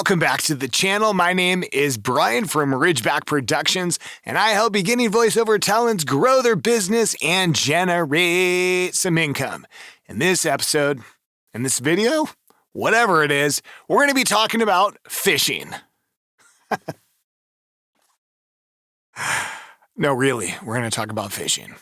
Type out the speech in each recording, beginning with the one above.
Welcome back to the channel. My name is Brian from Ridgeback Productions, and I help beginning voiceover talents grow their business and generate some income. In this episode, in this video, whatever it is, we're going to be talking about fishing. No, really, we're going to talk about fishing.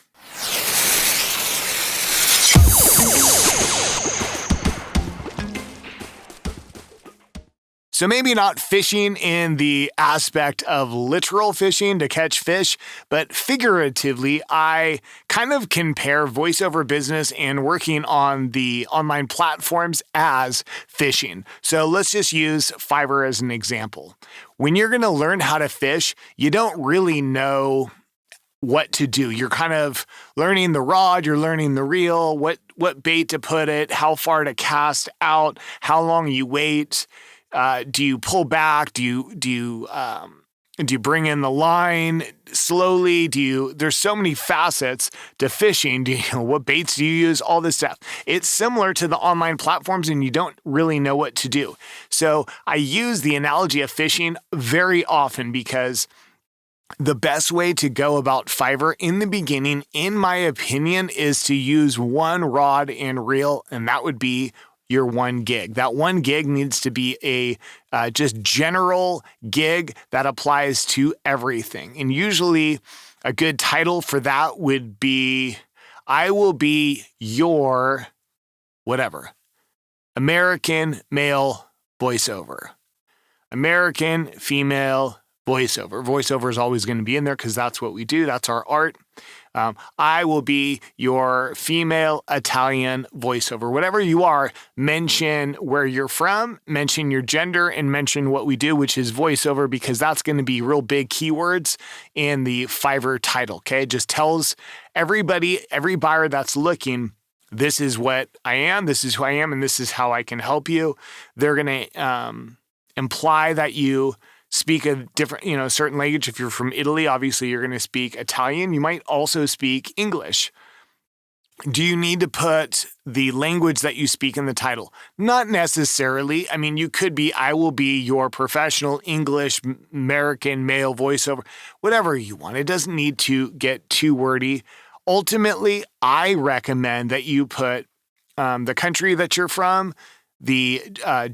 So maybe not fishing in the aspect of literal fishing to catch fish, but figuratively, I kind of compare voiceover business and working on the online platforms as fishing. So let's just use Fiverr as an example. When you're going to learn how to fish, you don't really know what to do. You're kind of learning the rod, you're learning the reel, what bait to put it, how far to cast out, how long you wait. Do you pull back? Do you bring in the line slowly? There's so many facets to fishing. What baits do you use? All this stuff. It's similar to the online platforms and you don't really know what to do. So I use the analogy of fishing very often because the best way to go about Fiverr in the beginning, in my opinion, is to use one rod and reel, and that would be your one gig. That one gig needs to be a just general gig that applies to everything. And usually a good title for that would be, I will be your whatever. American male voiceover. American female voiceover. Voiceover is always going to be in there because that's what we do. That's our art. I will be your female Italian voiceover. Whatever you are, mention where you're from, mention your gender, and mention what we do, which is voiceover, because that's going to be real big keywords in the Fiverr title, okay? It just tells everybody, every buyer that's looking, this is what I am, this is who I am, and this is how I can help you. They're going to imply that you speak a different, certain language. If you're from Italy, obviously you're going to speak Italian. You might also speak English. Do you need to put the language that you speak in the title? Not necessarily. I mean, you could be, I will be your professional English American male voiceover, whatever you want. It doesn't need to get too wordy. Ultimately, I recommend that you put the country that you're from, the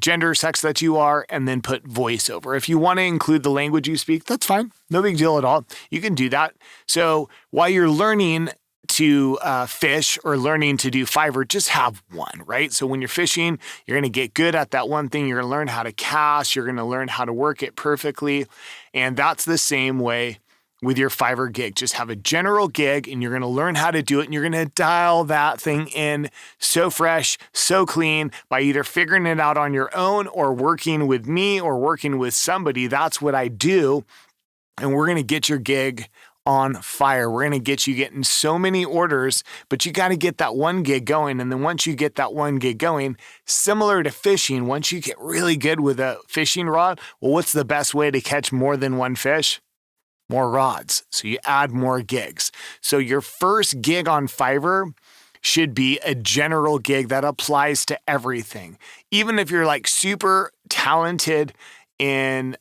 gender, sex that you are, and then put voiceover. If you want to include the language you speak, that's fine. No big deal at all. You can do that. So while you're learning to fish or learning to do Fiverr, just have one, right? So when you're fishing, you're going to get good at that one thing. You're going to learn how to cast. You're going to learn how to work it perfectly. And that's the same way with your Fiverr gig. Just have a general gig and you're going to learn how to do it, and you're going to dial that thing in so fresh, so clean by either figuring it out on your own or working with me or working with somebody. That's what I do. And we're going to get your gig on fire. We're going to get you getting so many orders, but you got to get that one gig going. And then once you get that one gig going, similar to fishing, once you get really good with a fishing rod, well, what's the best way to catch more than one fish? More rods. So you add more gigs. So your first gig on Fiverr should be a general gig that applies to everything. Even if you're like super talented in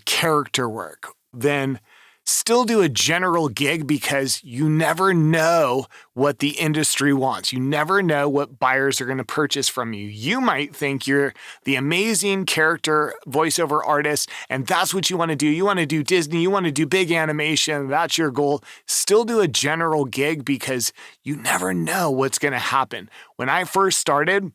character work, then still do a general gig, because you never know what the industry wants. You never know what buyers are going to purchase from you. You might think you're the amazing character voiceover artist, and that's what you want to do. You want to do Disney, you want to do big animation, that's your goal. Still do a general gig, because you never know what's going to happen. When I first started,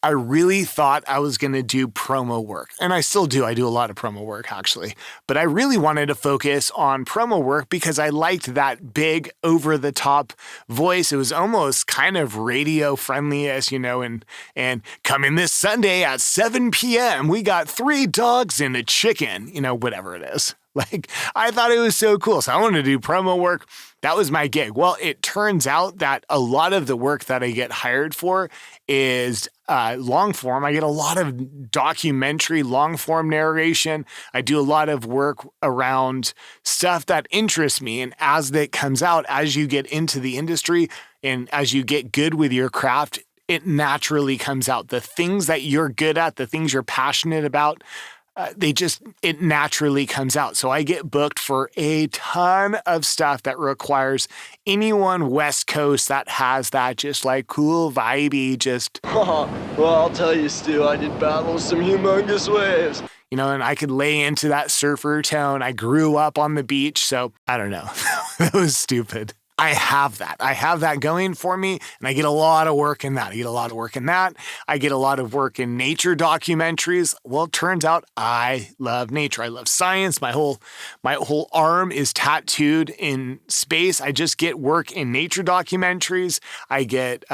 I really thought I was going to do promo work, and I still do. I do a lot of promo work, actually, but I really wanted to focus on promo work because I liked that big over-the-top voice. It was almost kind of radio-friendly-ish, and coming this Sunday at 7 p.m., we got 3 dogs and a chicken, whatever it is. Like, I thought it was so cool. So I wanted to do promo work. That was my gig. Well, it turns out that a lot of the work that I get hired for is long form. I get a lot of documentary, long form narration. I do a lot of work around stuff that interests me. And as that comes out, as you get into the industry and as you get good with your craft, it naturally comes out. The things that you're good at, the things you're passionate about, it naturally comes out. So I get booked for a ton of stuff that requires anyone West Coast that has that just like cool, vibey, just, Well, I'll tell you, Stu, I did battle some humongous waves. and I could lay into that surfer tone. I grew up on the beach, so I don't know. That was stupid. I have that. I have that going for me, and I get a lot of work in that. I get a lot of work in that. I get a lot of work in nature documentaries. Well, it turns out I love nature. I love science. My whole arm is tattooed in space. I just get work in nature documentaries. I get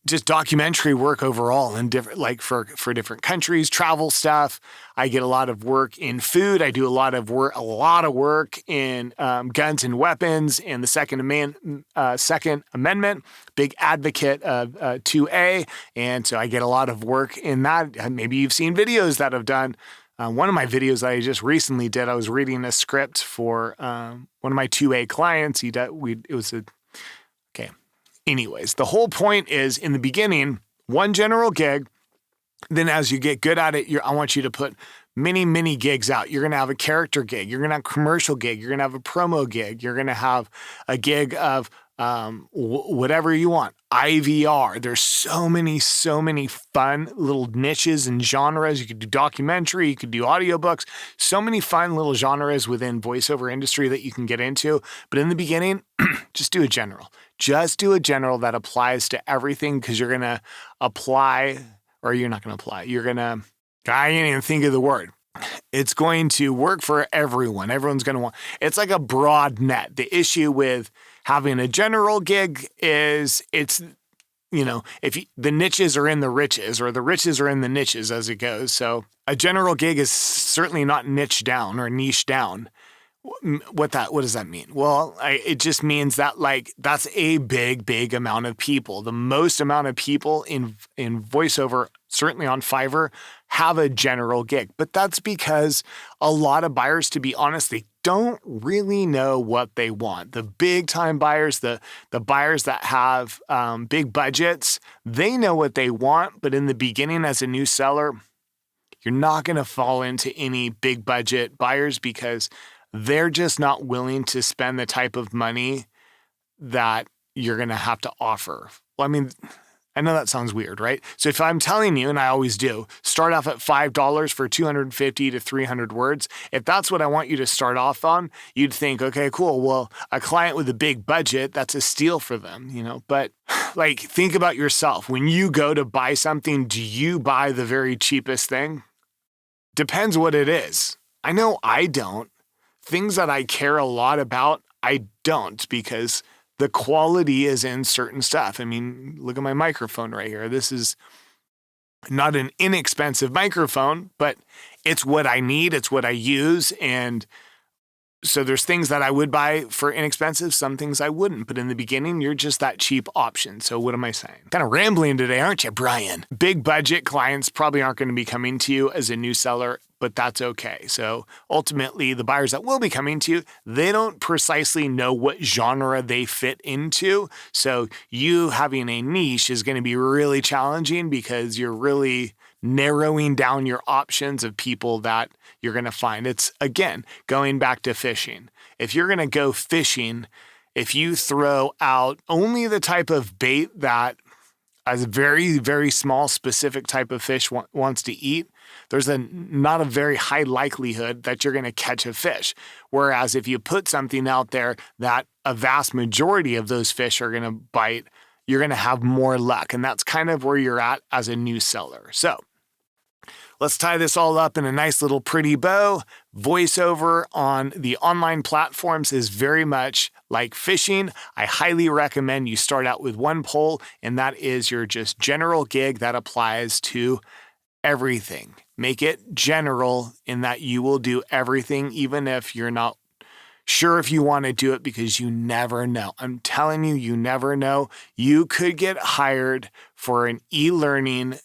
just documentary work overall and different, like for different countries, travel stuff. I get a lot of work in food. I do a lot of work in guns and weapons and the Second Amendment. Big advocate of 2A, and so I get a lot of work in that. Maybe you've seen videos that I've done. One of my videos that I just recently did, I was reading a script for one of my 2A clients. Okay. Anyways, the whole point is in the beginning, one general gig. Then as you get good at it, I want you to put many gigs out. You're going to have a character gig. You're going to have a commercial gig. You're going to have a promo gig. You're going to have a gig of whatever you want. IVR. There's so many fun little niches and genres. You could do documentary. You could do audiobooks. So many fun little genres within voiceover industry that you can get into. But in the beginning, just do a general. Just do a general that applies to everything because you're going to apply, or you're not going to apply. I can't even think of the word. It's going to work for everyone. Everyone's going to want, it's like a broad net. The issue with having a general gig is the niches are in the riches, or the riches are in the niches as it goes. So a general gig is certainly not niche down or niche down. What does that mean? Well, it just means that that's a big amount of people. The most amount of people in voiceover, certainly on Fiverr, have a general gig. But that's because a lot of buyers, to be honest, they don't really know what they want. The big time buyers, the buyers that have big budgets, they know what they want. But in the beginning, as a new seller, you're not going to fall into any big budget buyers because they're just not willing to spend the type of money that you're going to have to offer. Well, I mean, I know that sounds weird, right? So if I'm telling you, and I always do, start off at $5 for 250 to 300 words. If that's what I want you to start off on, you'd think, okay, cool. Well, a client with a big budget, that's a steal for them, But think about yourself. When you go to buy something, do you buy the very cheapest thing? Depends what it is. I know I don't. Things that I care a lot about, I don't, because the quality is in certain stuff. I mean, look at my microphone right here. This is not an inexpensive microphone, but it's what I need. It's what I use. And so there's things that I would buy for inexpensive, some things I wouldn't. But in the beginning, you're just that cheap option. So what am I saying? Kind of rambling today, aren't you, Brian? Big budget clients probably aren't going to be coming to you as a new seller, but that's okay. So ultimately, the buyers that will be coming to you, they don't precisely know what genre they fit into. So you having a niche is going to be really challenging because you're really narrowing down your options of people that you're going to find. It's, again, going back to fishing. If you're going to go fishing, if you throw out only the type of bait that a very, very small specific type of fish wants to eat, there's not a very high likelihood that you're going to catch a fish. Whereas if you put something out there that a vast majority of those fish are going to bite, you're going to have more luck. And that's kind of where you're at as a new seller. So let's tie this all up in a nice little pretty bow. Voiceover on the online platforms is very much like fishing. I highly recommend you start out with one pole, and that is your just general gig that applies to everything. Make it general in that you will do everything, even if you're not sure if you want to do it, because you never know. I'm telling you, you never know. You could get hired for an e-learning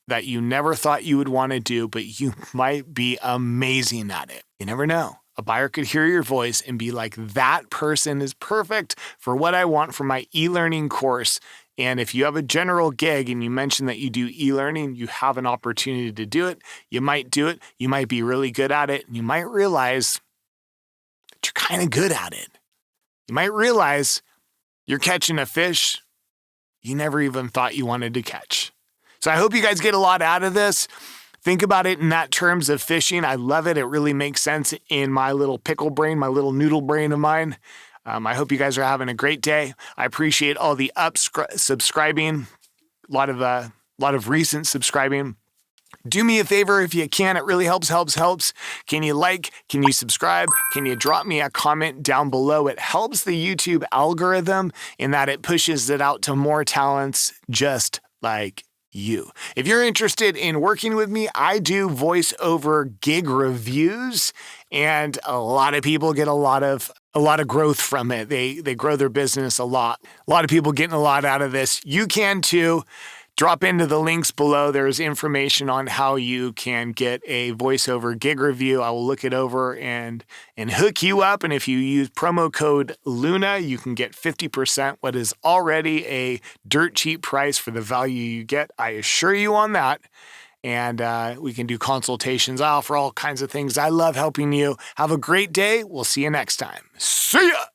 that you never thought you would want to do, but you might be amazing at it. You never know. A buyer could hear your voice and be like, that person is perfect for what I want for my e-learning course And if you have a general gig and you mention that you do e-learning, you have an opportunity to do it. You might do it. You might be really good at it. And you might realize that you're kind of good at it. You might realize you're catching a fish you never even thought you wanted to catch. So I hope you guys get a lot out of this. Think about it in that terms of fishing. I love it. It really makes sense in my little pickle brain, my little noodle brain of mine. I hope you guys are having a great day. I appreciate all the subscribing, a lot of recent subscribing. Do me a favor if you can. It really helps. Can you like? Can you subscribe? Can you drop me a comment down below? It helps the YouTube algorithm in that it pushes it out to more talents just like you. If you're interested in working with me, I do voiceover gig reviews, and a lot of people get a lot of growth from it. They grow their business a lot. A lot of people getting a lot out of this. You can too. Drop into the links below. There's information on how you can get a voiceover gig review. I will look it over and hook you up. And if you use promo code LUNA, you can get 50%, what is already a dirt cheap price for the value you get. I assure you on that. And we can do consultations. I offer all kinds of things. I love helping you. Have a great day. We'll see you next time. See ya!